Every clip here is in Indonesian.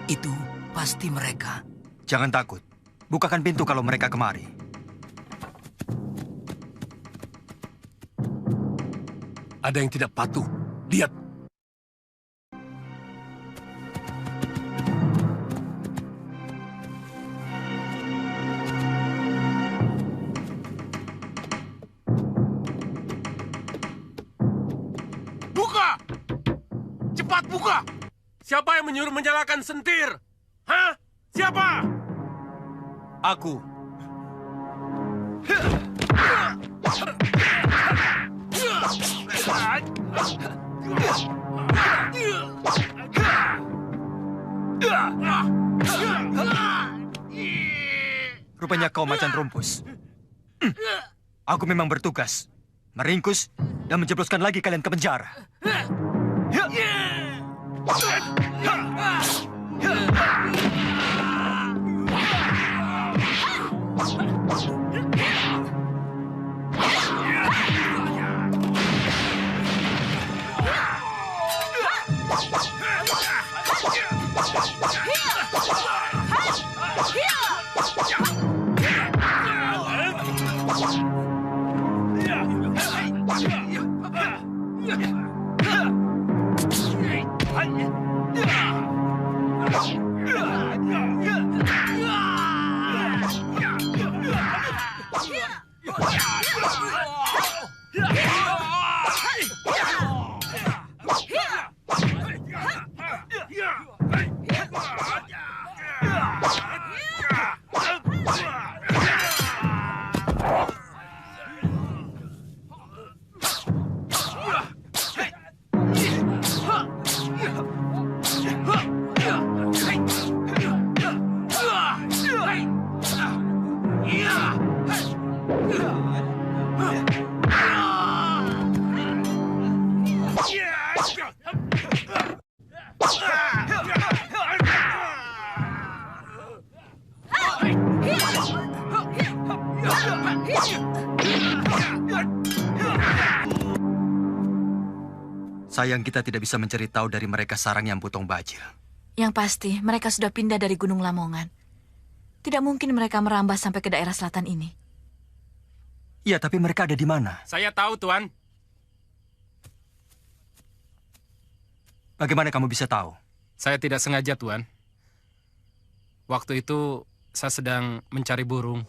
Itu pasti mereka. Jangan takut. Bukakan pintu kalau mereka kemari. Ada yang tidak patuh. Lihat. Buka! Cepat buka! Siapa yang menyuruh menyalakan sentir? Hah? Siapa? Aku. Rupanya kau macan rumpus. Aku memang bertugas meringkus dan menjebloskan lagi kalian ke penjara. Sayang kita tidak bisa mencari tahu dari mereka sarang yang potong bajil. Yang pasti, mereka sudah pindah dari Gunung Lamongan. Tidak mungkin mereka merambah sampai ke daerah selatan ini. Iya, tapi mereka ada di mana? Saya tahu, Tuan. Bagaimana kamu bisa tahu? Saya tidak sengaja, Tuan. Waktu itu, saya sedang mencari burung.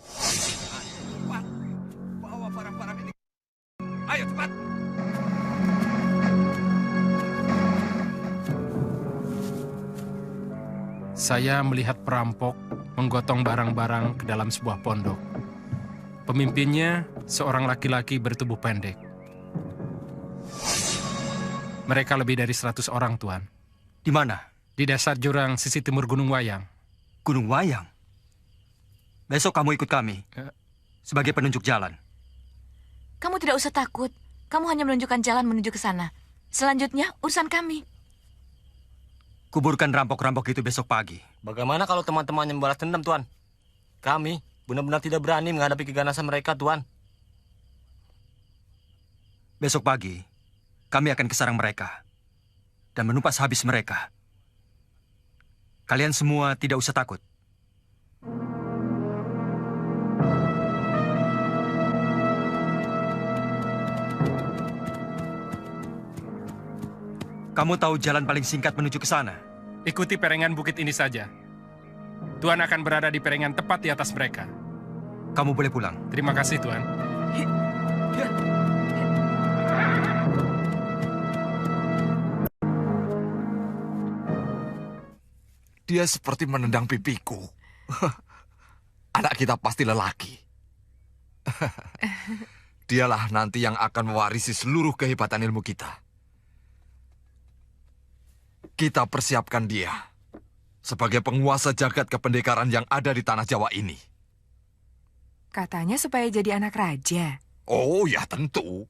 Bawa barang-barang ini. Ayo, cepat. Saya melihat perampok menggotong barang-barang ke dalam sebuah pondok. Pemimpinnya seorang laki-laki bertubuh pendek. Mereka lebih dari 100 orang, Tuan. Di mana? Di dasar jurang sisi timur Gunung Wayang. Gunung Wayang? Besok kamu ikut kami sebagai penunjuk jalan. Kamu tidak usah takut. Kamu hanya menunjukkan jalan menuju ke sana. Selanjutnya, urusan kami. Kuburkan rampok-rampok itu besok pagi. Bagaimana kalau teman-temannya membalas dendam, Tuan? Kami benar-benar tidak berani menghadapi keganasan mereka, Tuan. Besok pagi, kami akan ke sarang mereka dan menumpas habis mereka. Kalian semua tidak usah takut. Kamu tahu jalan paling singkat menuju ke sana? Ikuti perengan bukit ini saja. Tuan akan berada di perengan tepat di atas mereka. Kamu boleh pulang. Terima kasih, Tuan. Dia seperti menendang pipiku. Anak kita pasti lelaki. Dialah nanti yang akan mewarisi seluruh kehebatan ilmu kita. Kita persiapkan dia sebagai penguasa jagat kependekaran yang ada di tanah Jawa ini. Katanya supaya jadi anak raja. Oh ya tentu.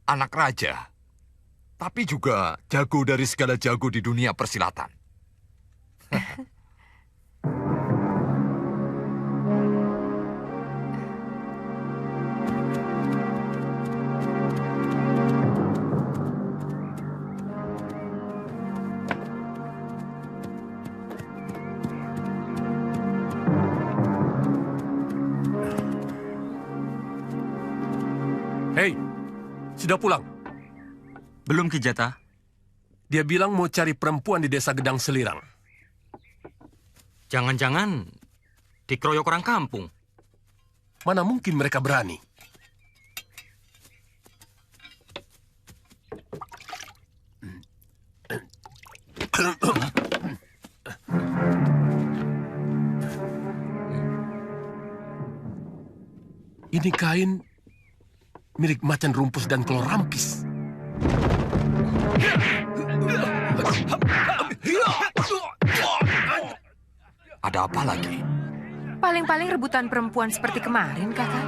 Anak raja. Tapi juga jago dari segala jago di dunia persilatan. Hei, sudah pulang? Belum, Ki Jata. Dia bilang mau cari perempuan di desa Gedang Selirang. Jangan-jangan dikeroyok orang kampung. Mana mungkin mereka berani? Ini kain milik Macan Rumpus dan Kelor Rampis. Ada apa lagi? Paling-paling rebutan perempuan seperti kemarin, Kakak.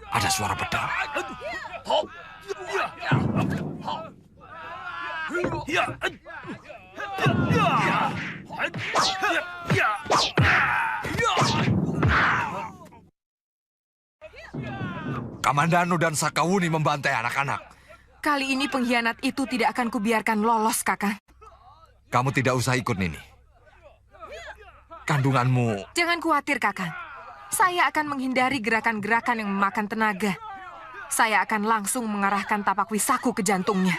Ada suara pedang. Kamandanu dan Sakawuni membantai anak-anak. Kali ini pengkhianat itu tidak akan kubiarkan lolos, Kakak. Kamu tidak usah ikut, Nini. Kandunganmu... Jangan khawatir, Kakak. Saya akan menghindari gerakan-gerakan yang memakan tenaga. Saya akan langsung mengarahkan tapak wisaku ke jantungnya.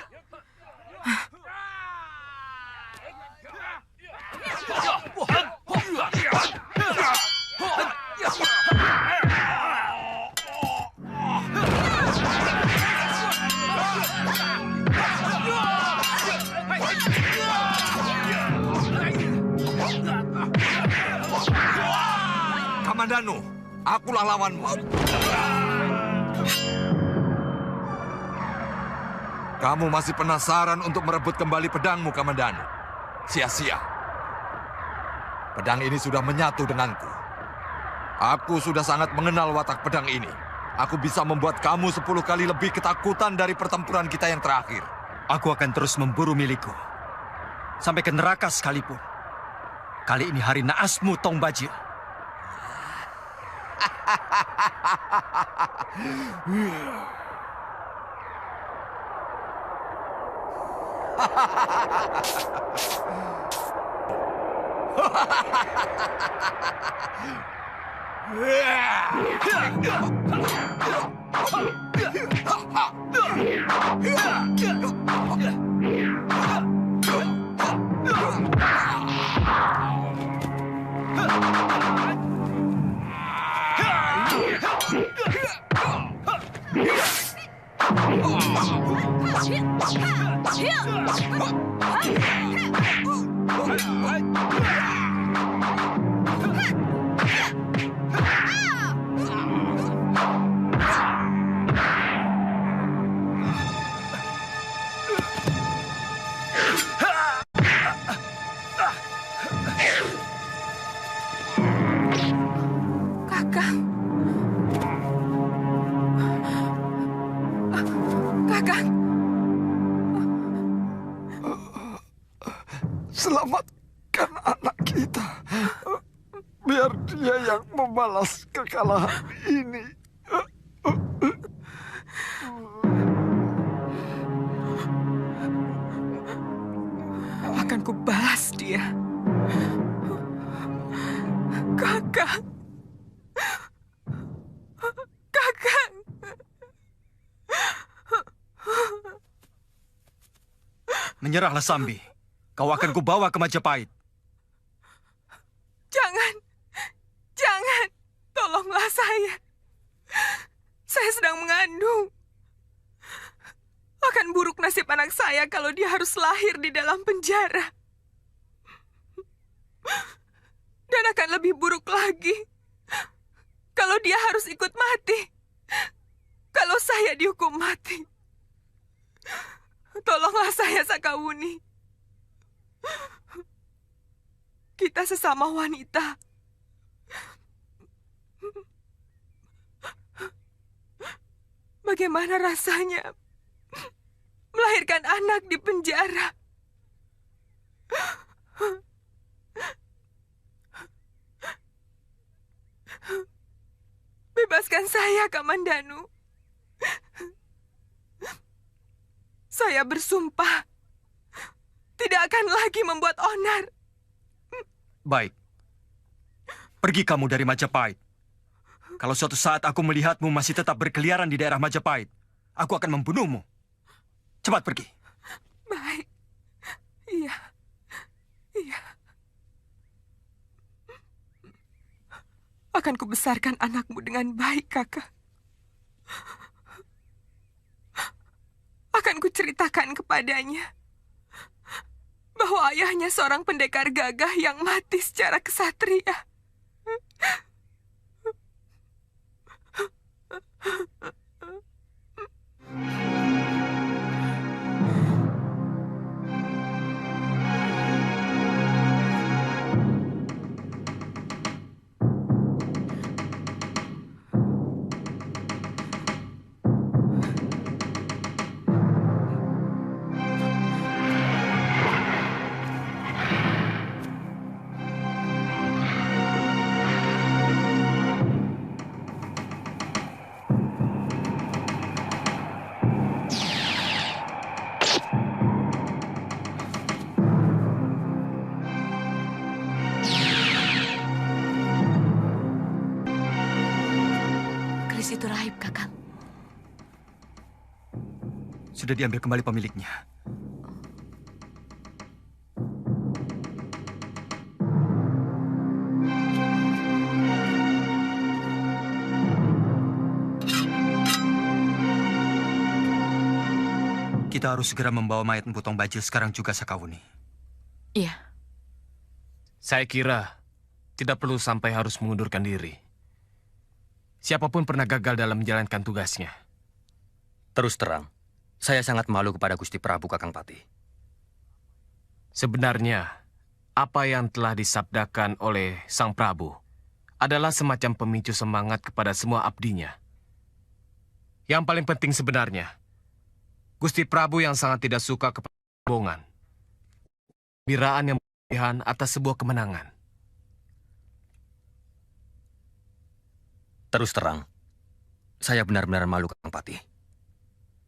Kamandanu, akulah lawanmu. Kamu masih penasaran untuk merebut kembali pedangmu, Kamandanu? Sia-sia. Pedang ini sudah menyatu denganku. Aku sudah sangat mengenal watak pedang ini. Aku bisa membuat kamu 10 kali lebih ketakutan dari pertempuran kita yang terakhir. Aku akan terus memburu milikku. Sampai ke neraka sekalipun. Kali ini hari naasmu, Tong Bajil. Selamatkan anak kita. Biar dia yang membalas kekalahan ini. Akan kubalas dia. Kakak. Kakak. Menyerahlah Sambi. Kau akan kubawa ke Majapahit. Jangan. Jangan. Tolonglah saya. Saya sedang mengandung. Akan buruk nasib anak saya kalau dia harus lahir di dalam penjara. Dan akan lebih buruk lagi kalau dia harus ikut mati. Kalau saya dihukum mati. Tolonglah saya, Sakawuni. Kita sesama wanita. Bagaimana rasanya melahirkan anak di penjara? Bebaskan saya, Kamandanu. Saya bersumpah tidak akan lagi membuat onar. Baik. Pergi kamu dari Majapahit. Kalau suatu saat aku melihatmu masih tetap berkeliaran di daerah Majapahit, aku akan membunuhmu. Cepat pergi. Baik. Iya. Iya. Akan kubesarkan anakmu dengan baik, Kakak. Akan kuceritakan kepadanya bahwa ayahnya seorang pendekar gagah yang mati secara kesatria. Keris itu rahib, Kakang. Sudah diambil kembali pemiliknya. Kita harus segera membawa mayat Empu Tong Bajil sekarang juga, Sakawuni. Iya. Saya kira tidak perlu sampai harus mengundurkan diri. Siapapun pernah gagal dalam menjalankan tugasnya. Terus terang, saya sangat malu kepada Gusti Prabu Kakang Patih. Sebenarnya, apa yang telah disabdakan oleh Sang Prabu adalah semacam pemicu semangat kepada semua abdinya. Yang paling penting sebenarnya, Gusti Prabu yang sangat tidak suka kepada kesombongan. Biraan yang berlebihan atas sebuah kemenangan. Terus terang, saya benar-benar malu Kakang Patih.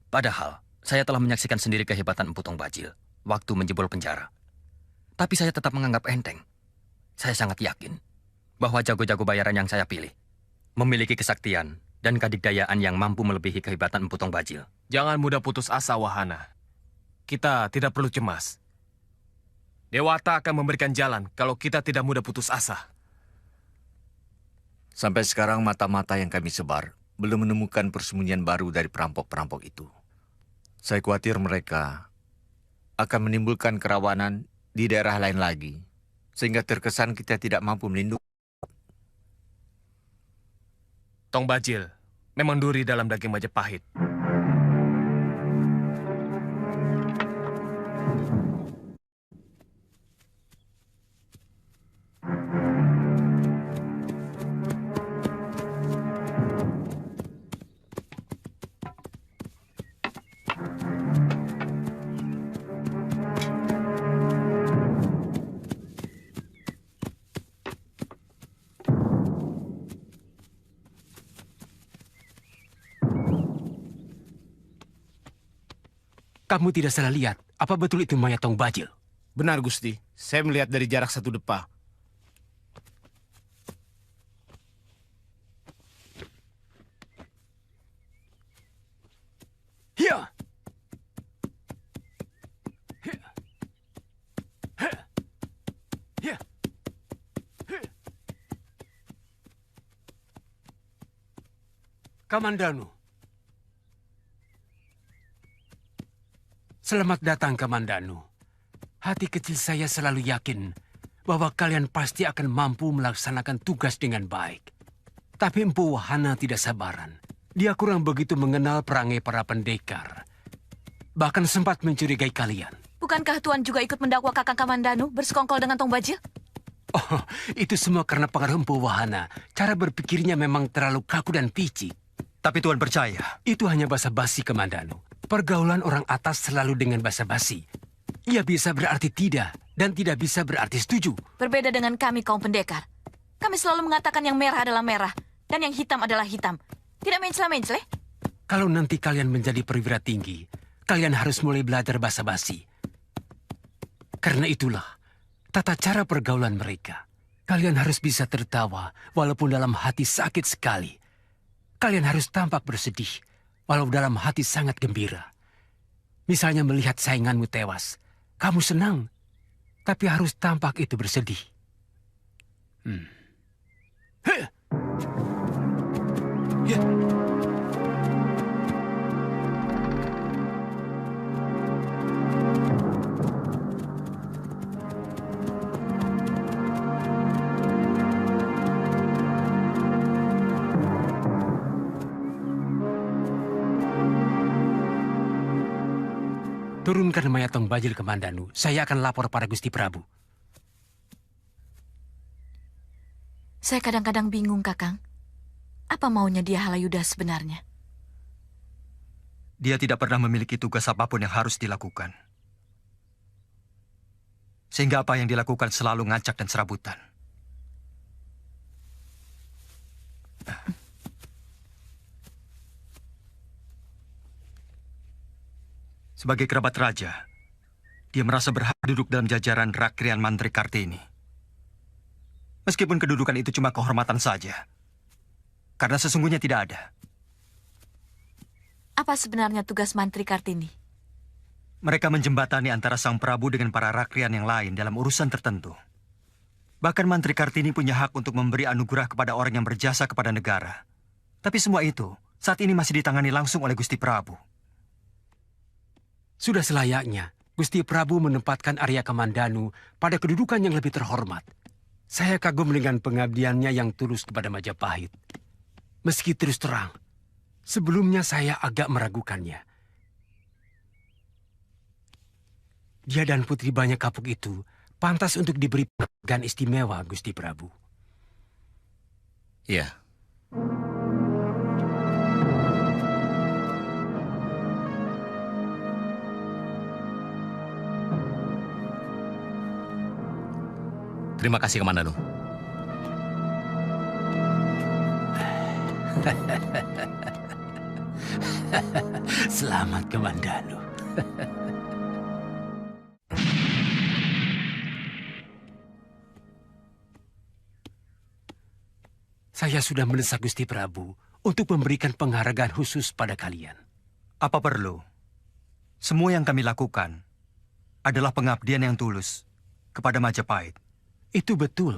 Padahal, saya telah menyaksikan sendiri kehebatan Empu Tong Bajil waktu menjebol penjara. Tapi saya tetap menganggap enteng. Saya sangat yakin bahwa jago-jago bayaran yang saya pilih memiliki kesaktian dan kadigdayaan yang mampu melebihi kehebatan Empu Tong Bajil. Jangan mudah putus asa, Wahana. Kita tidak perlu cemas. Dewata akan memberikan jalan kalau kita tidak mudah putus asa. Sampai sekarang mata-mata yang kami sebar belum menemukan persembunyian baru dari perampok-perampok itu. Saya khawatir mereka akan menimbulkan kerawanan di daerah lain lagi, sehingga terkesan kita tidak mampu melindungi. Tong Bajil memang duri dalam daging Majapahit. Kamu tidak salah lihat. Apa betul itu mayat Tong Bajil? Benar, Gusti. Saya melihat dari jarak 1 depa. Hiya! Hiya! Kamandanu. Selamat datang, Kamandanu. Hati kecil saya selalu yakin bahwa kalian pasti akan mampu melaksanakan tugas dengan baik. Tapi Empu Wahana tidak sabaran. Dia kurang begitu mengenal perangai para pendekar. Bahkan sempat mencurigai kalian. Bukankah Tuan juga ikut mendakwa Kakang Kamandanu bersekongkol dengan Tong Bajil? Oh, itu semua karena pengaruh Empu Wahana. Cara berpikirnya memang terlalu kaku dan picik. Tapi Tuan percaya? Itu hanya basa-basi, Kamandanu. Pergaulan orang atas selalu dengan basa-basi. Ia bisa berarti tidak, dan tidak bisa berarti setuju. Berbeda dengan kami kaum pendekar. Kami selalu mengatakan yang merah adalah merah, dan yang hitam adalah hitam. Tidak mencela-mencela. Kalau nanti kalian menjadi perwira tinggi, kalian harus mulai belajar basa-basi. Karena itulah, tata cara pergaulan mereka. Kalian harus bisa tertawa, walaupun dalam hati sakit sekali. Kalian harus tampak bersedih, walau dalam hati sangat gembira. Misalnya melihat sainganmu tewas. Kamu senang, tapi harus tampak itu bersedih. Ya. Turunkan mayat Tong Bajil, Kamandanu. Saya akan lapor pada Gusti Prabu. Saya kadang-kadang bingung, Kakang. Apa maunya dia Halayuda sebenarnya? Dia tidak pernah memiliki tugas apapun yang harus dilakukan. Sehingga apa yang dilakukan selalu ngacak dan serabutan. Sebagai kerabat raja, dia merasa berhak duduk dalam jajaran Rakrian Mantri Kartini. Meskipun kedudukan itu cuma kehormatan saja. Karena sesungguhnya tidak ada. Apa sebenarnya tugas Mantri Kartini? Mereka menjembatani antara Sang Prabu dengan para Rakrian yang lain dalam urusan tertentu. Bahkan Mantri Kartini punya hak untuk memberi anugerah kepada orang yang berjasa kepada negara. Tapi semua itu saat ini masih ditangani langsung oleh Gusti Prabu. Sudah selayaknya Gusti Prabu menempatkan Arya Kamandanu pada kedudukan yang lebih terhormat. Saya kagum dengan pengabdiannya yang tulus kepada Majapahit. Meski terus terang, sebelumnya saya agak meragukannya. Dia dan Putri Banyak Kapuk itu pantas untuk diberi penghargaan istimewa, Gusti Prabu. Iya. Terima kasih, Kamandanu. Selamat, Kamandanu. Saya sudah mendesak Gusti Prabu untuk memberikan penghargaan khusus pada kalian. Apa perlu? Semua yang kami lakukan adalah pengabdian yang tulus kepada Majapahit. Itu betul.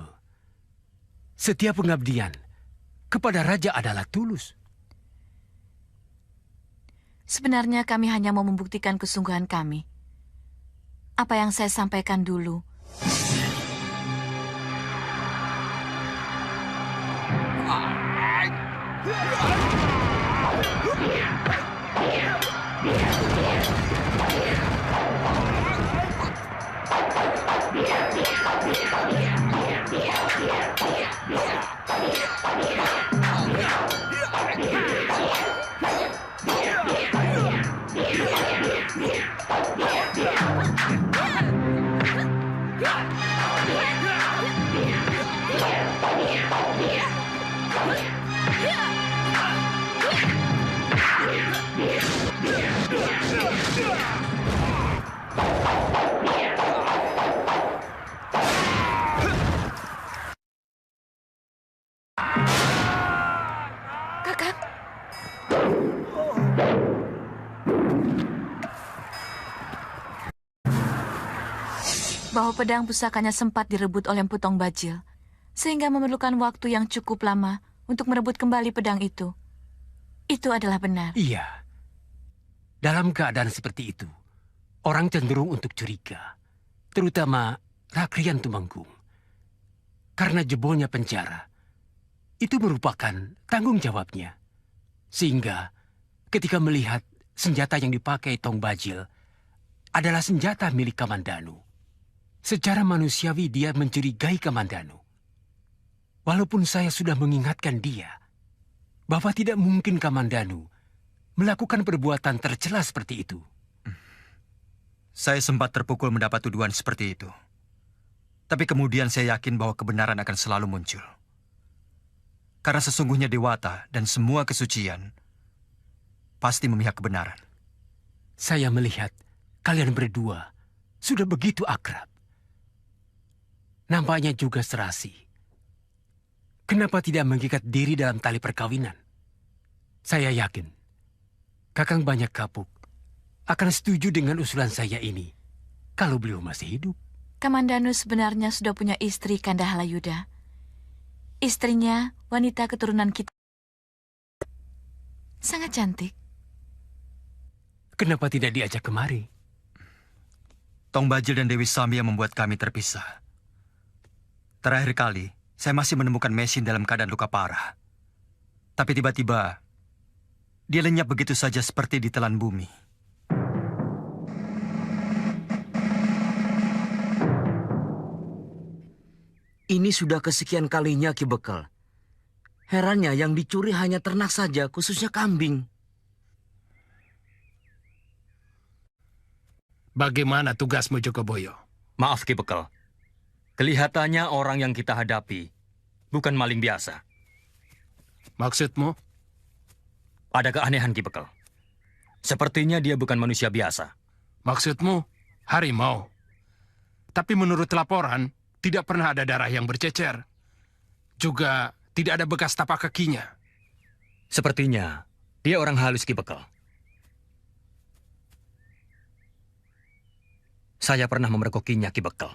Setiap pengabdian kepada raja adalah tulus. Sebenarnya kami hanya mau membuktikan kesungguhan kami. Apa yang saya sampaikan dulu. Kakak. Bahwa pedang pusakanya sempat direbut oleh Empu Tong Bajil, sehingga memerlukan waktu yang cukup lama untuk merebut kembali pedang itu. Itu adalah benar. Iya. Dalam keadaan seperti itu, orang cenderung untuk curiga. Terutama Rakrian Tumenggung. Karena jebolnya penjara, itu merupakan tanggung jawabnya. Sehingga ketika melihat senjata yang dipakai Tong Bajil adalah senjata milik Kamandanu, secara manusiawi dia mencurigai Kamandanu. Walaupun saya sudah mengingatkan dia bahwa tidak mungkin Kamandanu melakukan perbuatan tercela seperti itu. Saya sempat terpukul mendapat tuduhan seperti itu. Tapi kemudian saya yakin bahwa kebenaran akan selalu muncul. Karena sesungguhnya Dewata dan semua kesucian pasti memihak kebenaran. Saya melihat kalian berdua sudah begitu akrab. Nampaknya juga serasi. Kenapa tidak mengikat diri dalam tali perkawinan? Saya yakin Kakang Banyak Kapuk akan setuju dengan usulan saya ini kalau beliau masih hidup. Kamandanu sebenarnya sudah punya istri, Kanda Halayuda. Istrinya wanita keturunan kita. Sangat cantik. Kenapa tidak diajak kemari? Tong Bajil dan Dewi Sami yang membuat kami terpisah. Terakhir kali, saya masih menemukan Mesin dalam keadaan luka parah. Tapi tiba-tiba, dia lenyap begitu saja seperti ditelan bumi. Ini sudah kesekian kalinya Ki Bekal. Herannya yang dicuri hanya ternak saja, khususnya kambing. Bagaimana tugasmu, Jogoboyo? Maaf Ki Bekal. Kelihatannya orang yang kita hadapi bukan maling biasa. Maksudmu? Ada keanehan Ki Bekal. Sepertinya dia bukan manusia biasa. Maksudmu harimau. Tapi menurut laporan, tidak pernah ada darah yang bercecer. Juga tidak ada bekas tapak kakinya. Sepertinya dia orang halus Ki Bekal. Saya pernah memergokinya Ki Bekal.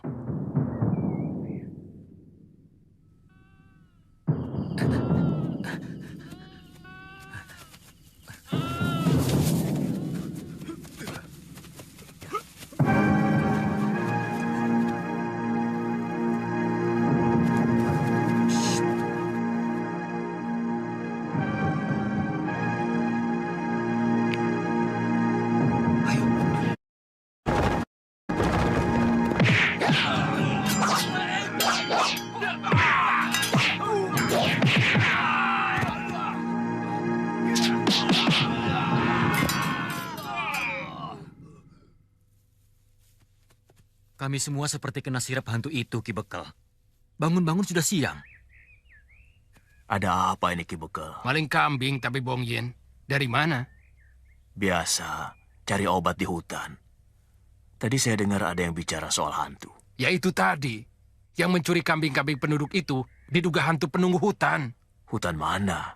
Kami semua seperti kena sirap hantu itu, Ki Bekal. Bangun-bangun sudah siang. Ada apa ini, Ki Bekal? Maling kambing tapi Bong Yin. Dari mana? Biasa, cari obat di hutan. Tadi saya dengar ada yang bicara soal hantu. Ya itu tadi. Yang mencuri kambing-kambing penduduk itu diduga hantu penunggu hutan. Hutan mana?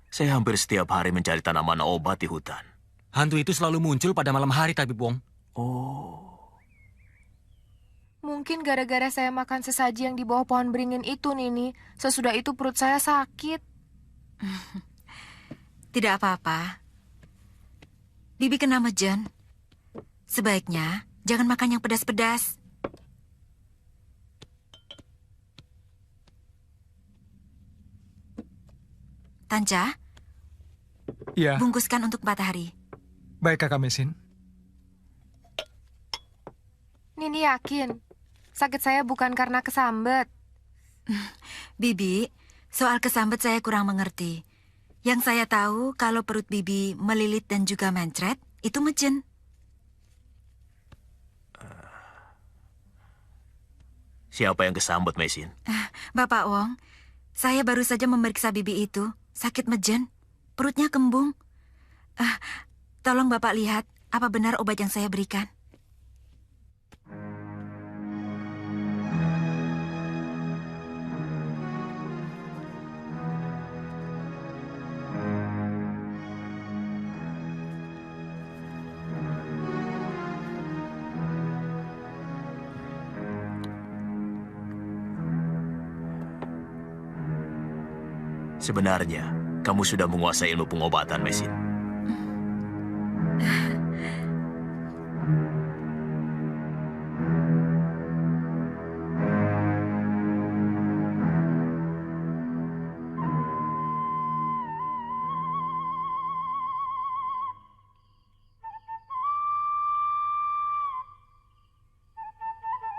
Saya hampir setiap hari mencari tanaman obat di hutan. Hantu itu selalu muncul pada malam hari, tapi Bong. Oh. Mungkin gara-gara saya makan sesaji yang di bawah pohon beringin itu, Nini. Sesudah itu perut saya sakit. Tidak apa-apa. Bibi kena mejen. Sebaiknya jangan makan yang pedas-pedas. Tanca, ya. Bungkuskan untuk Matahari. Baik, Kakak Mesin. Nini yakin sakit saya bukan karena kesambet. Bibi, soal kesambet saya kurang mengerti. Yang saya tahu kalau perut Bibi melilit dan juga mencret, itu mejen. Siapa yang kesambet, Mesin? Bapak Wong, saya baru saja memeriksa Bibi itu. Sakit mejen, perutnya kembung. Tolong Bapak lihat, apa benar obat yang saya berikan? Sebenarnya, kamu sudah menguasai ilmu pengobatan, Mesin.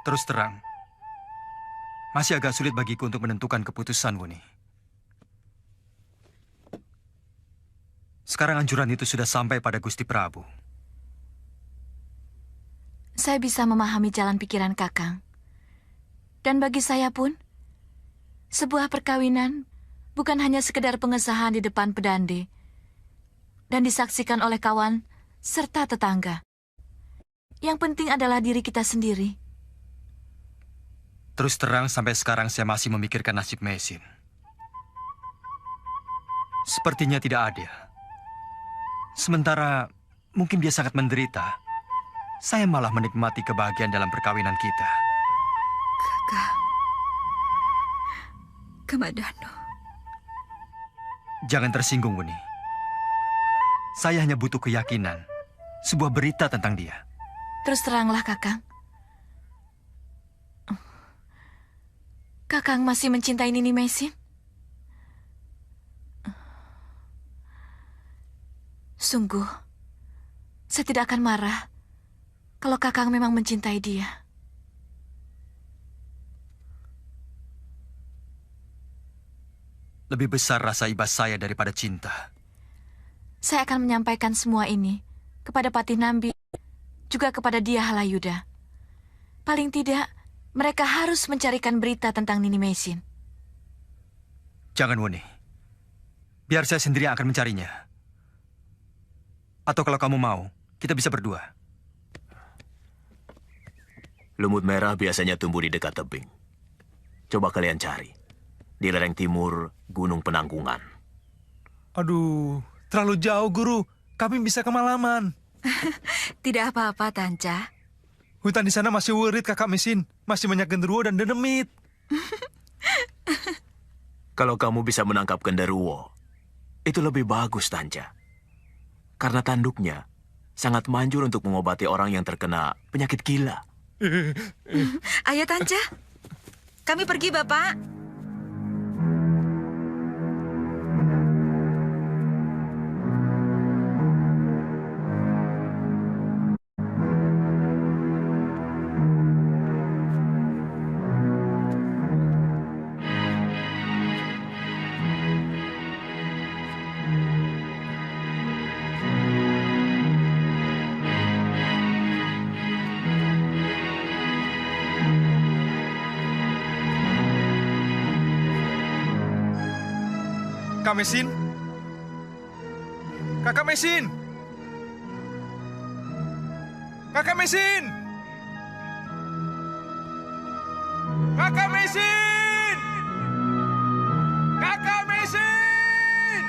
Terus terang, masih agak sulit bagiku untuk menentukan keputusan, Wuni. Sekarang anjuran itu sudah sampai pada Gusti Prabu. Saya bisa memahami jalan pikiran Kakang. Dan bagi saya pun, sebuah perkawinan bukan hanya sekedar pengesahan di depan pedande dan disaksikan oleh kawan serta tetangga. Yang penting adalah diri kita sendiri. Terus terang sampai sekarang saya masih memikirkan nasib Mesin. Sepertinya tidak adil. Sementara mungkin dia sangat menderita, saya malah menikmati kebahagiaan dalam perkawinan kita. Kakak. Kamadano. Jangan tersinggung, Wuni. Saya hanya butuh keyakinan, sebuah berita tentang dia. Terus teranglah, Kakang. Kakang masih mencintai Nini Mesin? Sungguh, saya tidak akan marah kalau Kakang memang mencintai dia. Lebih besar rasa iba saya daripada cinta. Saya akan menyampaikan semua ini kepada Patih Nambi, juga kepada Dia Halayuda. Paling tidak, mereka harus mencarikan berita tentang Nini Mesin. Jangan, Wuni. Biar saya sendiri yang akan mencarinya. Atau kalau kamu mau, kita bisa berdua. Lumut merah biasanya tumbuh di dekat tebing. Coba kalian cari. Di lereng timur, Gunung Penanggungan. Aduh, terlalu jauh, Guru. Kami bisa kemalaman. Tidak apa-apa, Tanca. Hutan di sana masih wurit, Kakak Mesin. Masih banyak genderuwo dan dedemit. Kalau kamu bisa menangkap genderuwo, itu lebih bagus, Tanca. Karena tanduknya sangat manjur untuk mengobati orang yang terkena penyakit gila. Ayo, Tanca. Kami pergi, Bapak. Kakak Mesin. Kakak Mesin. Kakak Mesin. Kakak Mesin. Kakak Mesin.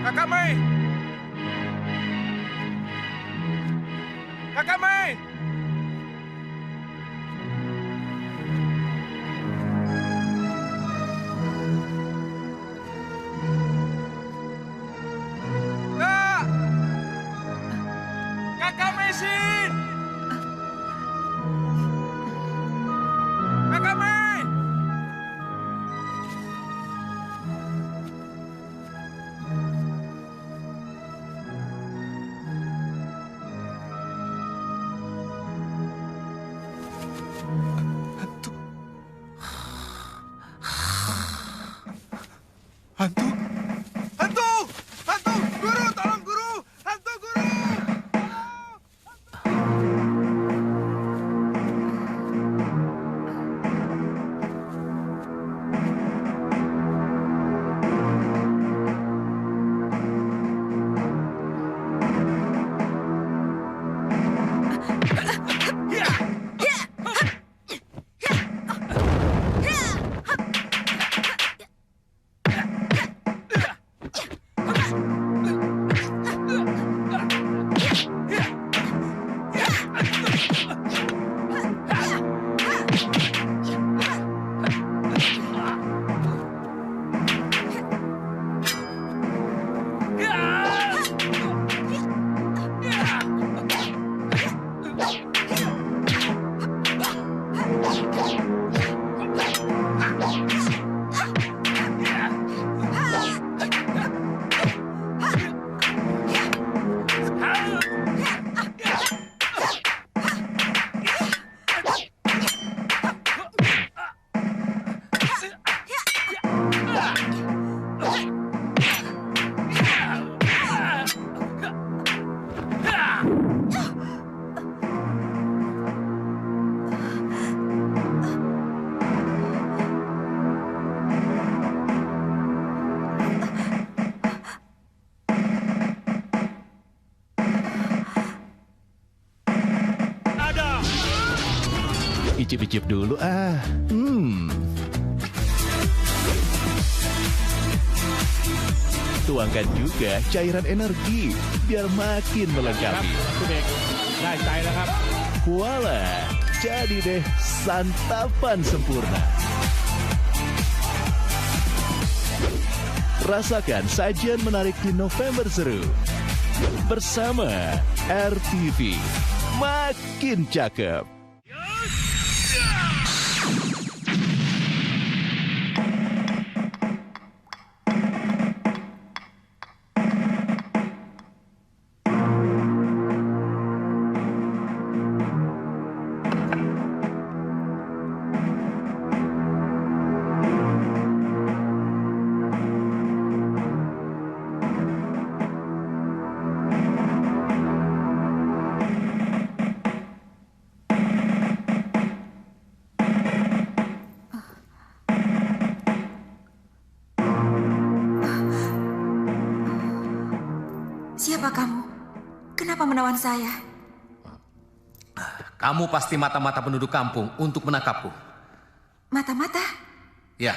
Kakak Mei! Kakak Mei! Kak! Kakak Mesin! Kakak Mei! Hantu! Hantu! Hantu! Guru, tolong guru! Hantu guru! Icip-icip dulu ah. Tuangkan juga cairan energi biar makin melengkapi. Voila, jadi deh santapan sempurna. Rasakan sajian menarik di November Seru bersama RTV. Makin cakep. Siapa kamu? Kenapa menawan saya? Kamu pasti mata-mata penduduk kampung untuk menangkapku. Mata-mata? Ya,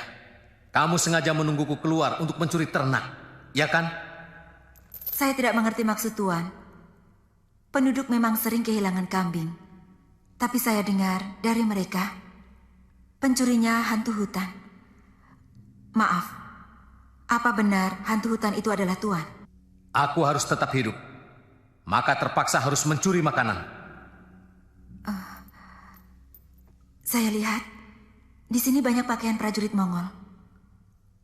kamu sengaja menungguku keluar untuk mencuri ternak, ya kan? Saya tidak mengerti maksud Tuan. Penduduk memang sering kehilangan kambing. Tapi saya dengar dari mereka, pencurinya hantu hutan. Maaf, apa benar hantu hutan itu adalah Tuan? Aku harus tetap hidup, maka terpaksa harus mencuri makanan. Saya lihat, di sini banyak pakaian prajurit Mongol.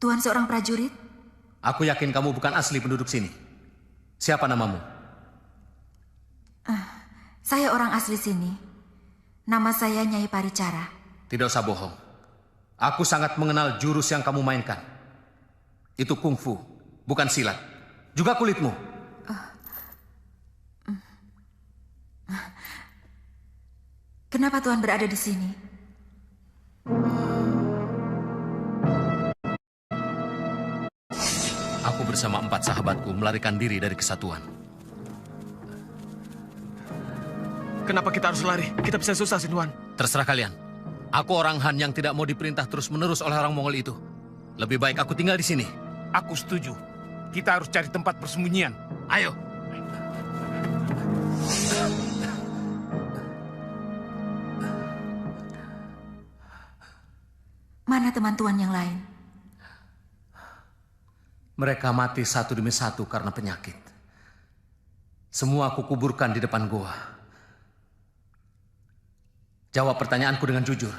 Tuan seorang prajurit? Aku yakin kamu bukan asli penduduk sini. Siapa namamu? Saya orang asli sini. Nama saya Nyai Paricara. Tidak usah bohong. Aku sangat mengenal jurus yang kamu mainkan. Itu kungfu, bukan silat. Juga kulitmu. Kenapa Tuan berada di sini? Aku bersama 4 sahabatku melarikan diri dari kesatuan. Kenapa kita harus lari? Kita bisa susah, Sinuan. Terserah kalian. Aku orang Han yang tidak mau diperintah terus-menerus oleh orang Mongol itu. Lebih baik aku tinggal di sini. Aku setuju. Kita harus cari tempat persembunyian. Ayo. Mana teman Tuan yang lain? Mereka mati satu demi satu karena penyakit. Semua aku kuburkan di depan goa. Jawab pertanyaanku dengan jujur.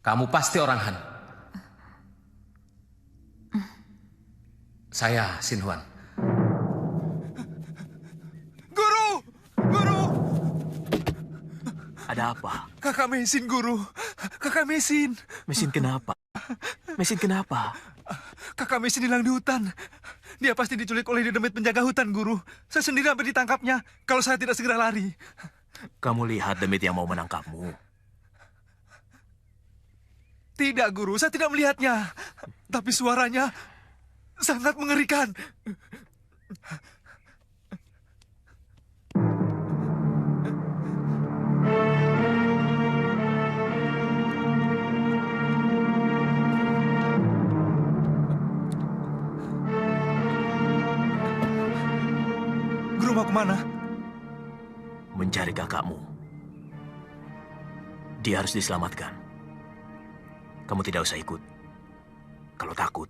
Kamu pasti orang Han. Saya Sinhuan. Guru! Guru! Ada apa? Kakak Mesin, Guru. Kakak Mesin. Mesin kenapa? Mesin kenapa? Kakak Mesin hilang di hutan. Dia pasti diculik oleh dedemit penjaga hutan, Guru. Saya sendiri hampir ditangkapnya kalau saya tidak segera lari. Kamu lihat demit yang mau menangkapmu. Tidak, Guru. Saya tidak melihatnya. Tapi suaranya sangat mengerikan. Guru mau kemana? Mencari kakakmu. Dia harus diselamatkan. Kamu tidak usah ikut. Kalau takut.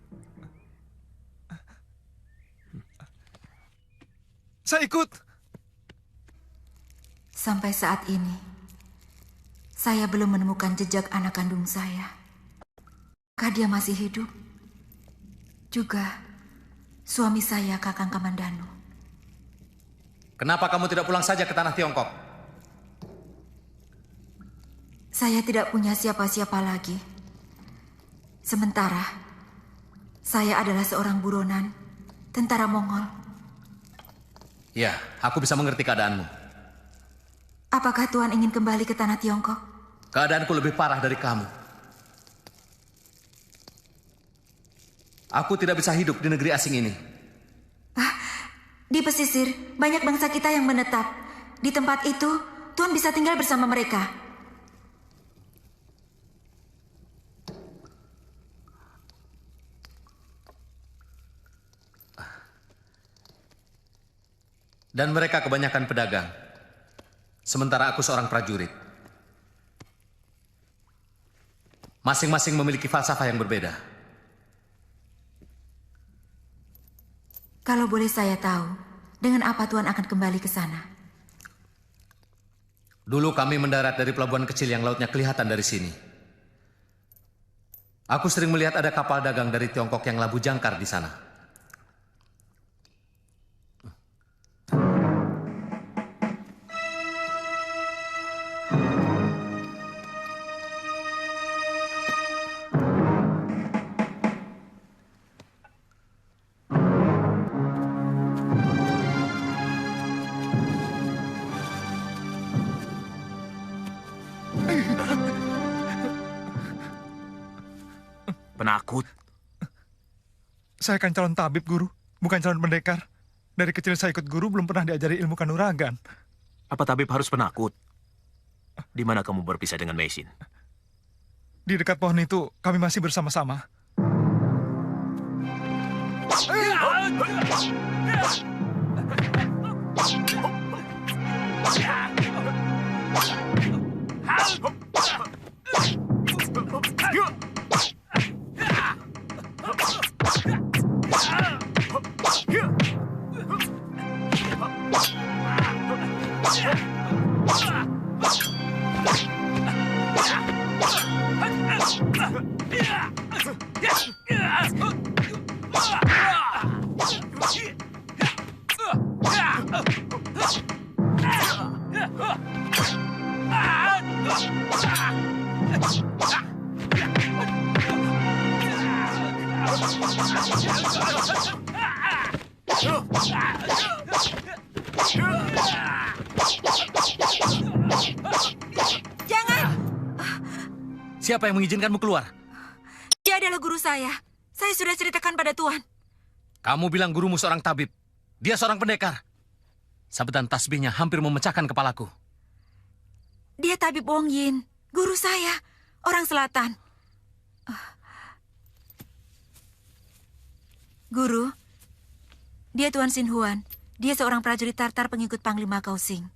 Saya ikut. Sampai saat ini, saya belum menemukan jejak anak kandung saya. Apakah dia masih hidup? Juga suami saya, Kakang Kamandanu. Kenapa kamu tidak pulang saja ke tanah Tiongkok? Saya tidak punya siapa-siapa lagi. Sementara, saya adalah seorang buronan, tentara Mongol. Ya, aku bisa mengerti keadaanmu. Apakah Tuan ingin kembali ke tanah Tiongkok? Keadaanku lebih parah dari kamu. Aku tidak bisa hidup di negeri asing ini. Di pesisir, banyak bangsa kita yang menetap. Di tempat itu, Tuan bisa tinggal bersama mereka. Dan mereka kebanyakan pedagang. Sementara aku seorang prajurit. Masing-masing memiliki falsafah yang berbeda. Kalau boleh saya tahu, dengan apa Tuan akan kembali ke sana? Dulu kami mendarat dari pelabuhan kecil yang lautnya kelihatan dari sini. Aku sering melihat ada kapal dagang dari Tiongkok yang labu jangkar di sana. Penakut. Saya kan calon tabib, Guru. Bukan calon pendekar. Dari kecil saya ikut guru, belum pernah diajari ilmu kanuragan. Apa tabib harus penakut? Di mana kamu berpisah dengan Mesin? Di dekat pohon itu, kami masih bersama-sama. Jangan! Siapa yang mengizinkanmu keluar? Dia adalah guru saya. Saya sudah ceritakan pada Tuan. Kamu bilang gurumu seorang tabib. Dia seorang pendekar. Sabetan tasbihnya hampir memecahkan kepalaku. Dia tabib Wong Yin, guru saya, orang selatan. Guru, dia Tuan Sin Huan. Dia seorang prajurit Tartar pengikut Panglima Kausing.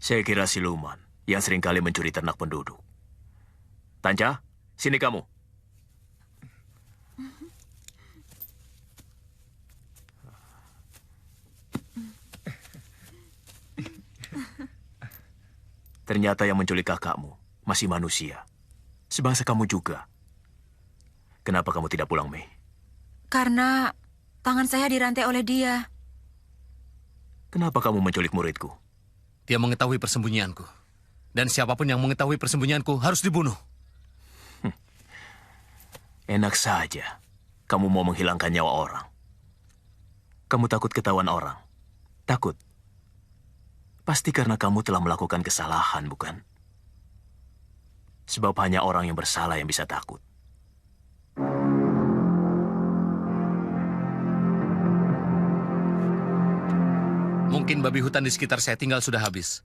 Saya kira siluman yang seringkali mencuri ternak penduduk. Tanca, sini kamu. Ternyata yang menculik kakakmu masih manusia. Sebangsa kamu juga. Kenapa kamu tidak pulang, Mei? Karena tangan saya dirantai oleh dia. Kenapa kamu menculik muridku? Dia mengetahui persembunyianku. Dan siapapun yang mengetahui persembunyianku harus dibunuh. Enak saja. kamu mau menghilangkan nyawa orang. Kamu takut ketahuan orang. Takut. Pasti karena kamu telah melakukan kesalahan, bukan? Sebab hanya orang yang bersalah yang bisa takut. Mungkin babi hutan di sekitar saya tinggal sudah habis.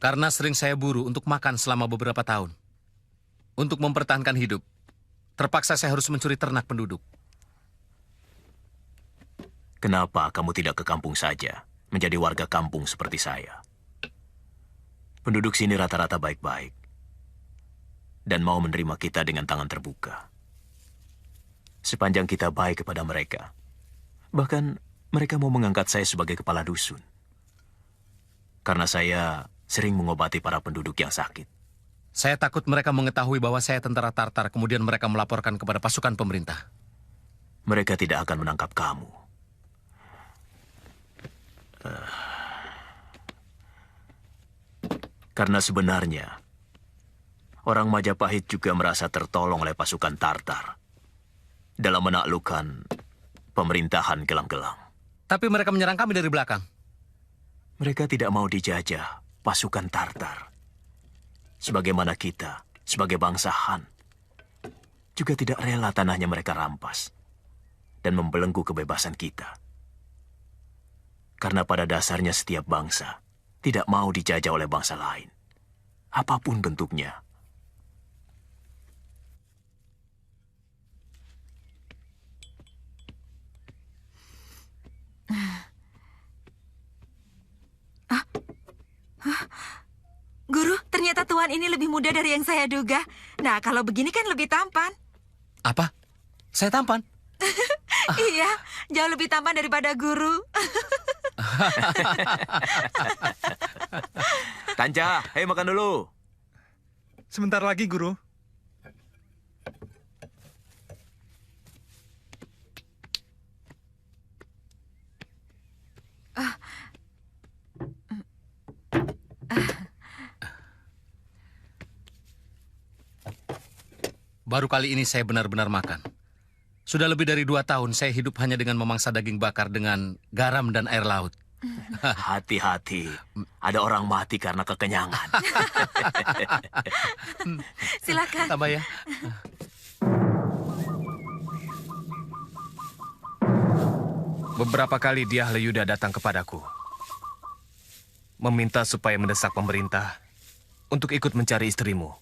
Karena sering saya buru untuk makan selama beberapa tahun. Untuk mempertahankan hidup, terpaksa saya harus mencuri ternak penduduk. Kenapa kamu tidak ke kampung saja, menjadi warga kampung seperti saya? Penduduk sini rata-rata baik-baik dan mau menerima kita dengan tangan terbuka. Sepanjang kita baik kepada mereka, bahkan mereka mau mengangkat saya sebagai kepala dusun. Karena saya sering mengobati para penduduk yang sakit. Saya takut mereka mengetahui bahwa saya tentara Tartar, kemudian mereka melaporkan kepada pasukan pemerintah. Mereka tidak akan menangkap kamu. Karena sebenarnya, orang Majapahit juga merasa tertolong oleh pasukan Tartar dalam menaklukkan pemerintahan gelang-gelang. Tapi mereka menyerang kami dari belakang. Mereka tidak mau dijajah pasukan Tartar. Sebagaimana kita, sebagai bangsa Han, juga tidak rela tanahnya mereka rampas dan membelenggu kebebasan kita. Karena pada dasarnya setiap bangsa tidak mau dijajah oleh bangsa lain, apapun bentuknya. Guru, ternyata Tuan ini lebih muda dari yang saya duga. Nah, kalau begini kan lebih tampan. Apa? Saya tampan? Iya, jauh lebih tampan daripada guru. Tanja, hei makan dulu. Sebentar lagi, Guru. Baru kali ini saya benar-benar makan. Sudah lebih dari 2 tahun saya hidup hanya dengan memangsa daging bakar dengan garam dan air laut. Hati-hati, ada orang mati karena kekenyangan. Silakan. Tambah ya. Beberapa kali dia Yuda datang kepadaku. Meminta supaya mendesak pemerintah untuk ikut mencari istrimu.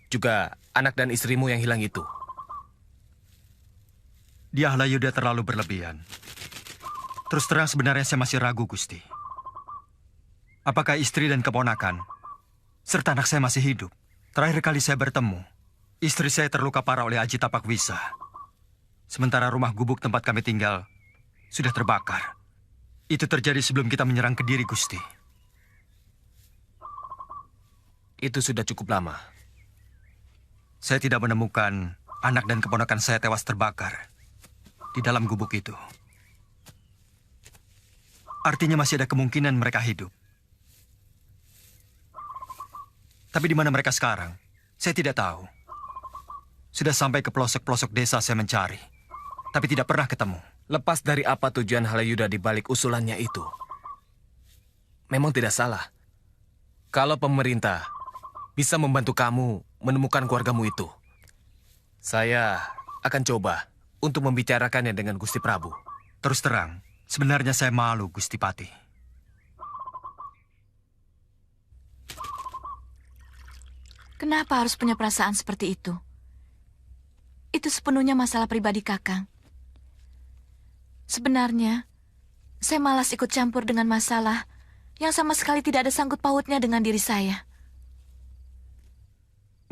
Juga anak dan istrimu yang hilang itu. Dia Yuda terlalu berlebihan. Terus terang sebenarnya saya masih ragu, Gusti. Apakah istri dan keponakan, serta anak saya masih hidup? Terakhir kali saya bertemu, istri saya terluka parah oleh Aji Tapak Wisa. Sementara rumah gubuk tempat kami tinggal sudah terbakar. Itu terjadi sebelum kita menyerang Kediri, Gusti. Itu sudah cukup lama. Saya tidak menemukan anak dan keponakan saya tewas terbakar di dalam gubuk itu. Artinya masih ada kemungkinan mereka hidup. Tapi di mana mereka sekarang? Saya tidak tahu. Sudah sampai ke pelosok-pelosok desa saya mencari, tapi tidak pernah ketemu. Lepas dari apa tujuan Halayuda di balik usulannya itu, memang tidak salah. Kalau pemerintah bisa membantu kamu menemukan keluargamu itu, saya akan coba untuk membicarakannya dengan Gusti Prabu. Terus terang, sebenarnya saya malu, Gusti Pati. Kenapa harus punya perasaan seperti itu? Itu sepenuhnya masalah pribadi Kakang. Sebenarnya, saya malas ikut campur dengan masalah yang sama sekali tidak ada sangkut pautnya dengan diri saya.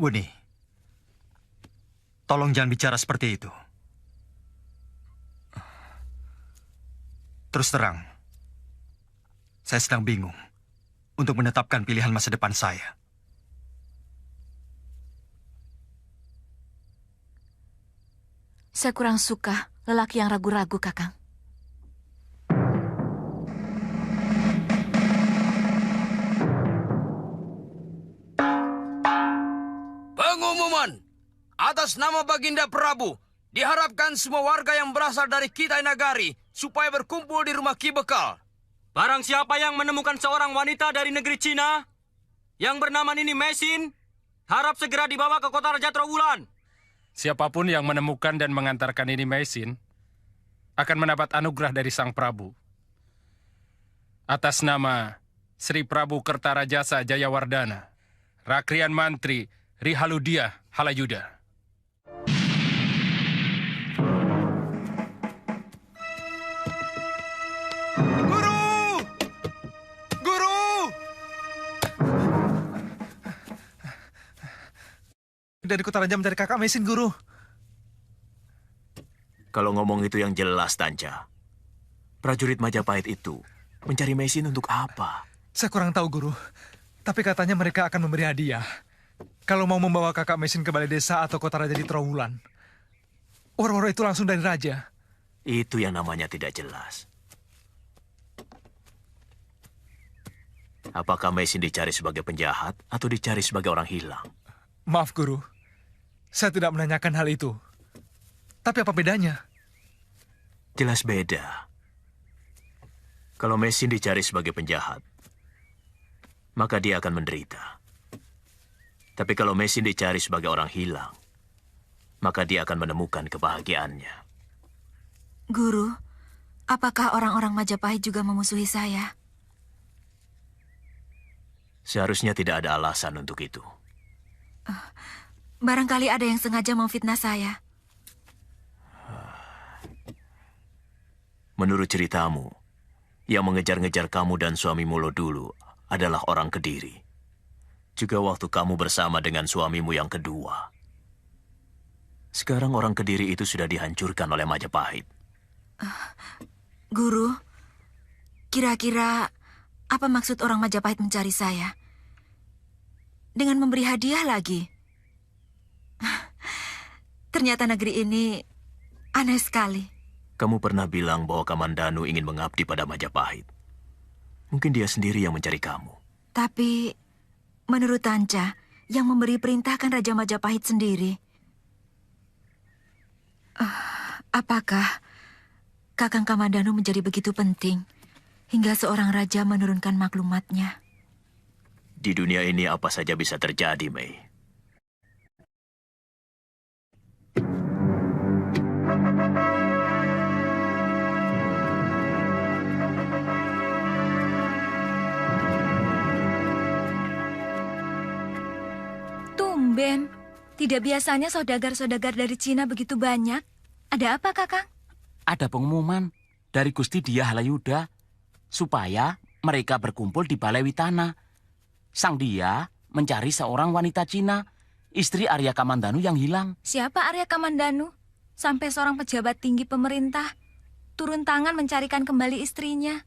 Wuni, tolong jangan bicara seperti itu. Terus terang, saya sedang bingung untuk menetapkan pilihan masa depan saya. Saya kurang suka lelaki yang ragu-ragu, Kakang. Pengumuman atas nama Baginda Prabu Diharapkan semua warga yang berasal dari Kitai Nagari supaya berkumpul di rumah Ki Bekal. Barang siapa yang menemukan seorang wanita dari negeri Cina yang bernama Nini Mesin, harap segera dibawa ke kota Raja Trawulan. Siapapun yang menemukan dan mengantarkan ini Mesin akan mendapat anugerah dari Sang Prabu. Atas nama Sri Prabu Kertarajasa Jayawardana, Rakrian Mantri Rihaludia Halayuda. Dari kota raja mencari kakak Mesin, Guru. Kalau ngomong itu yang jelas, Tanca. Prajurit Majapahit itu mencari Mesin untuk apa? Saya kurang tahu, Guru. Tapi katanya mereka akan memberi hadiah. Kalau mau membawa kakak Mesin ke balai desa atau kota raja di Trawulan. Orang-orang itu langsung dari raja. Itu yang namanya tidak jelas. Apakah Mesin dicari sebagai penjahat atau dicari sebagai orang hilang? Maaf, Guru. Saya tidak menanyakan hal itu. Tapi apa bedanya? Jelas beda. Kalau Mesin dicari sebagai penjahat, maka dia akan menderita. Tapi kalau Mesin dicari sebagai orang hilang, maka dia akan menemukan kebahagiaannya. Guru, apakah orang-orang Majapahit juga memusuhi saya? Seharusnya tidak ada alasan untuk itu. Barangkali ada yang sengaja memfitnah saya. Menurut ceritamu, yang mengejar-ngejar kamu dan suamimu lo dulu adalah orang Kediri. Juga waktu kamu bersama dengan suamimu yang kedua. Sekarang orang Kediri itu sudah dihancurkan oleh Majapahit. Guru, kira-kira apa maksud orang Majapahit mencari saya? Dengan memberi hadiah lagi. Ternyata negeri ini aneh sekali. Kamu pernah bilang bahwa Kamandanu ingin mengabdi pada Majapahit. Mungkin dia sendiri yang mencari kamu. Tapi menurut Tanca, yang memberi perintah kan Raja Majapahit sendiri. Apakah Kakang Kamandanu menjadi begitu penting hingga seorang raja menurunkan maklumatnya? Di dunia ini apa saja bisa terjadi, Mei. Tumben, tidak biasanya saudagar-saudagar dari Cina begitu banyak. Ada apa, Kakang? Ada pengumuman dari Gusti Dia Halayuda supaya mereka berkumpul di Balai Witana. Sang Dia mencari seorang wanita Cina, istri Arya Kamandanu yang hilang. Siapa Arya Kamandanu? Sampai seorang pejabat tinggi pemerintah turun tangan mencarikan kembali istrinya.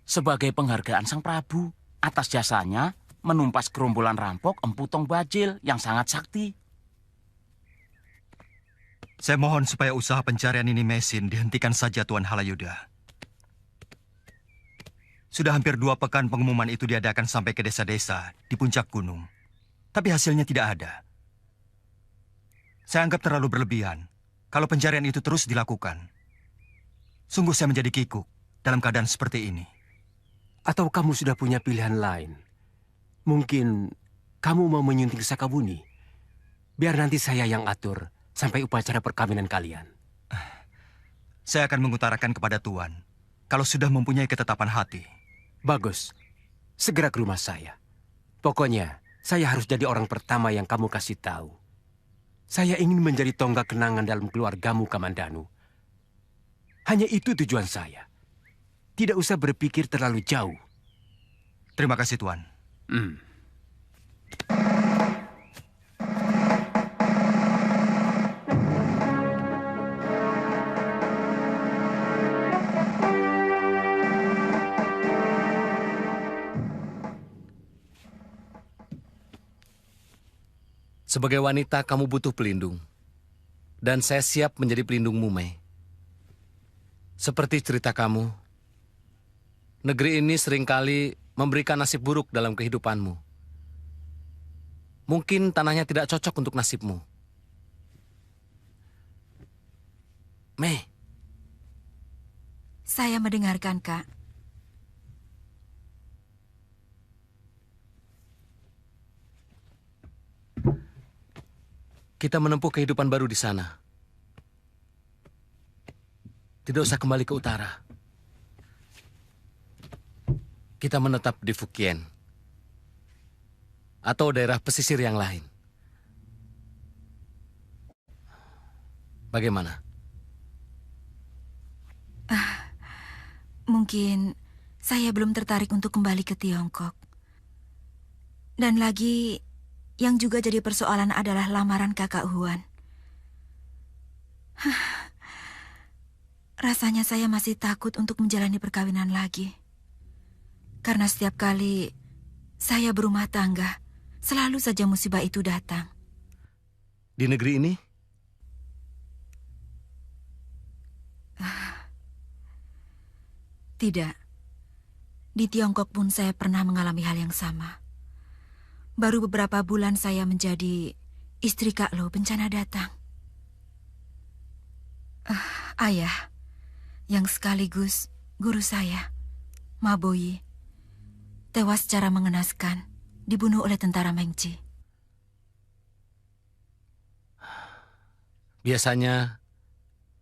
Sebagai penghargaan Sang Prabu atas jasanya menumpas gerombolan rampok Empu Tong Bajil yang sangat sakti. Saya mohon supaya usaha pencarian ini Mesin dihentikan saja, Tuan Halayuda. Sudah hampir 2 pekan pengumuman itu diadakan sampai ke desa-desa di puncak gunung. Tapi hasilnya tidak ada. Saya anggap terlalu berlebihan kalau pencarian itu terus dilakukan. Sungguh saya menjadi kikuk dalam keadaan seperti ini. Atau kamu sudah punya pilihan lain? Mungkin kamu mau menyunting Sakabuni. Biar nanti saya yang atur sampai upacara perkawinan kalian. Saya akan mengutarakan kepada Tuan kalau sudah mempunyai ketetapan hati. Bagus. Segera ke rumah saya. Pokoknya, saya harus jadi orang pertama yang kamu kasih tahu. Saya ingin menjadi tonggak kenangan dalam keluargamu, Kamandanu. Hanya itu tujuan saya. Tidak usah berpikir terlalu jauh. Terima kasih, Tuan. Sebagai wanita, kamu butuh pelindung. Dan saya siap menjadi pelindungmu, Mei. Seperti cerita kamu, negeri ini seringkali memberikan nasib buruk dalam kehidupanmu. Mungkin tanahnya tidak cocok untuk nasibmu. Mei. Saya mendengarkan, Kak. Kita menempuh kehidupan baru di sana. Tidak usah kembali ke utara. Kita menetap di Fukien. Atau daerah pesisir yang lain. Bagaimana? Mungkin saya belum tertarik untuk kembali ke Tiongkok. Dan lagi, yang juga jadi persoalan adalah lamaran kakak Huan. Rasanya saya masih takut untuk menjalani perkawinan lagi. Karena setiap kali saya berumah tangga, selalu saja musibah itu datang. Di negeri ini? Tidak. Di Tiongkok pun saya pernah mengalami hal yang sama. Baru beberapa bulan saya menjadi istri Kak Lo, bencana datang. Ayah, yang sekaligus guru saya, Maboyi, tewas secara mengenaskan, dibunuh oleh tentara Mengci. Biasanya,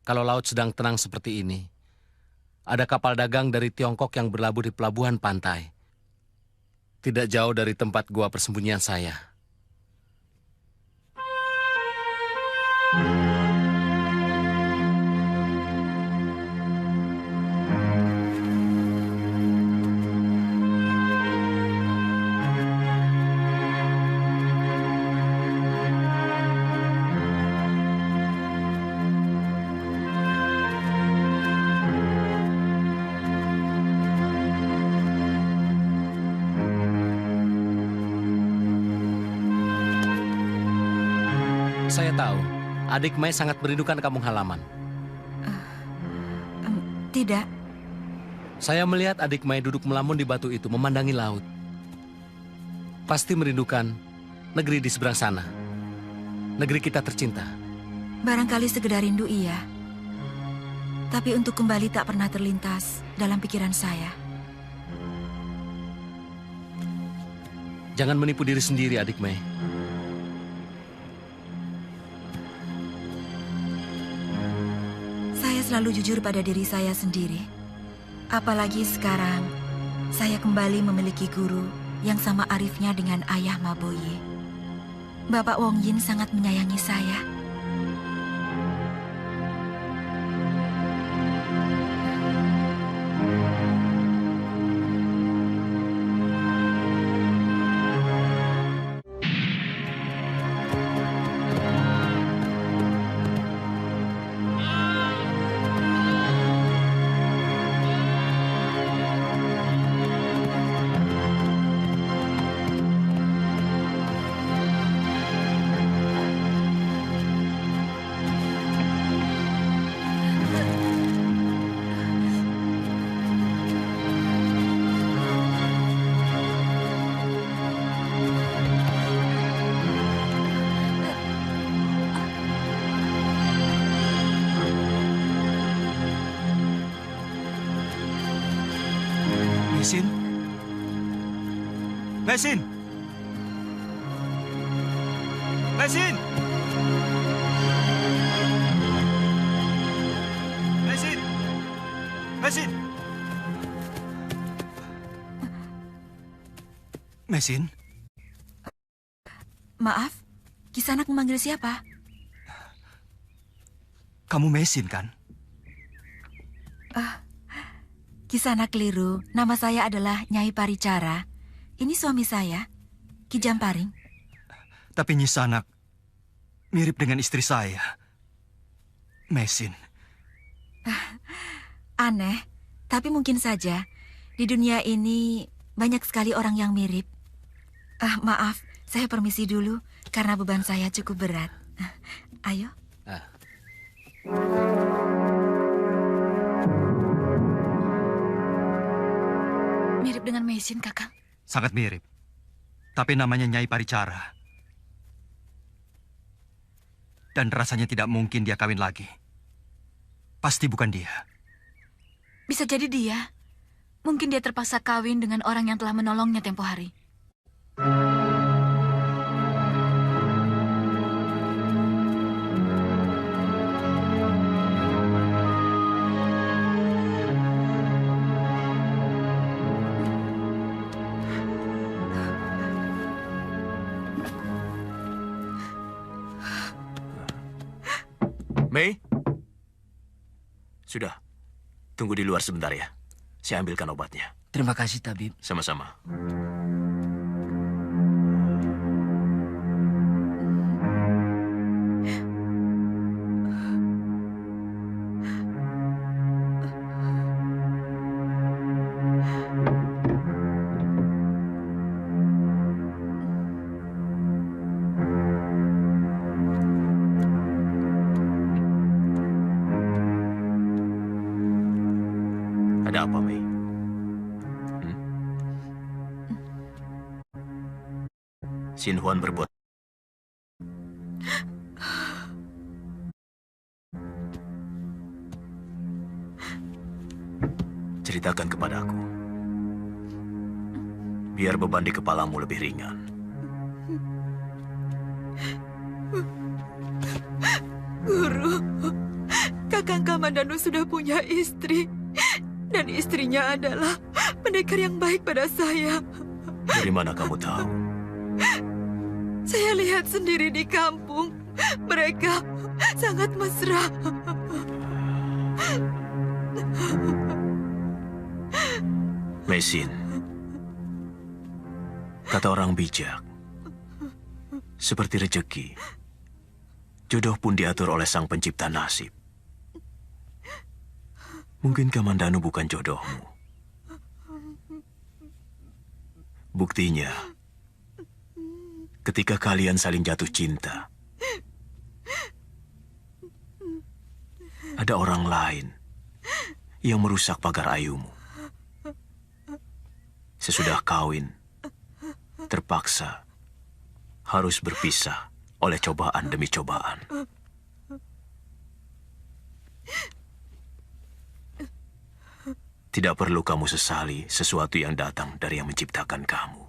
kalau laut sedang tenang seperti ini, ada kapal dagang dari Tiongkok yang berlabuh di pelabuhan pantai. Tidak jauh dari tempat gua persembunyian saya. Saya tahu, adik Mei sangat merindukan kampung halaman. Tidak. Saya melihat adik Mei duduk melamun di batu itu, memandangi laut. Pasti merindukan negeri di seberang sana. Negeri kita tercinta. Barangkali sekedar rindu iya. Tapi untuk kembali tak pernah terlintas dalam pikiran saya. Jangan menipu diri sendiri, adik Mei. Selalu jujur pada diri saya sendiri. Apalagi sekarang, saya kembali memiliki guru yang sama arifnya dengan ayah Maboyi. Bapak Wong Yin sangat menyayangi saya. Mesin? Mesin! Mesin! Mesin! Mesin! Mesin? Maaf, Kisanak memanggil siapa? Kamu Mesin kan? Kisanak keliru, nama saya adalah Nyai Paricara. Ini suami saya, Ki Jamparing. Tapi Nyi Sanak mirip dengan istri saya, Mesin. Aneh, tapi mungkin saja di dunia ini banyak sekali orang yang mirip. Maaf, saya permisi dulu karena beban saya cukup berat. Ayo. Mirip dengan Mesin, Kakang. Sangat mirip. Tapi namanya Nyai Paricara. Dan rasanya tidak mungkin dia kawin lagi. Pasti bukan dia. Bisa jadi dia. Mungkin dia terpaksa kawin dengan orang yang telah menolongnya tempo hari. Mei? Sudah. Tunggu di luar sebentar ya. Saya ambilkan obatnya. Terima kasih, Tabib. Sama-sama. Ada apa, Mei? Xin Huan berbuat. Ceritakan kepadaku. Biar beban di kepalamu lebih ringan. Guru, Kakang Kamandanu sudah punya istri. Dan istrinya adalah pendekar yang baik pada saya. Dari mana kamu tahu? Saya lihat sendiri di kampung. Mereka sangat mesra. Mesin, kata orang bijak, seperti rezeki, jodoh pun diatur oleh Sang Pencipta nasib. Mungkin Kamandanu bukan jodohmu. Buktinya, ketika kalian saling jatuh cinta, ada orang lain yang merusak pagar ayumu. Sesudah kawin, terpaksa harus berpisah oleh cobaan demi cobaan. Tidak perlu kamu sesali sesuatu yang datang dari yang menciptakan kamu.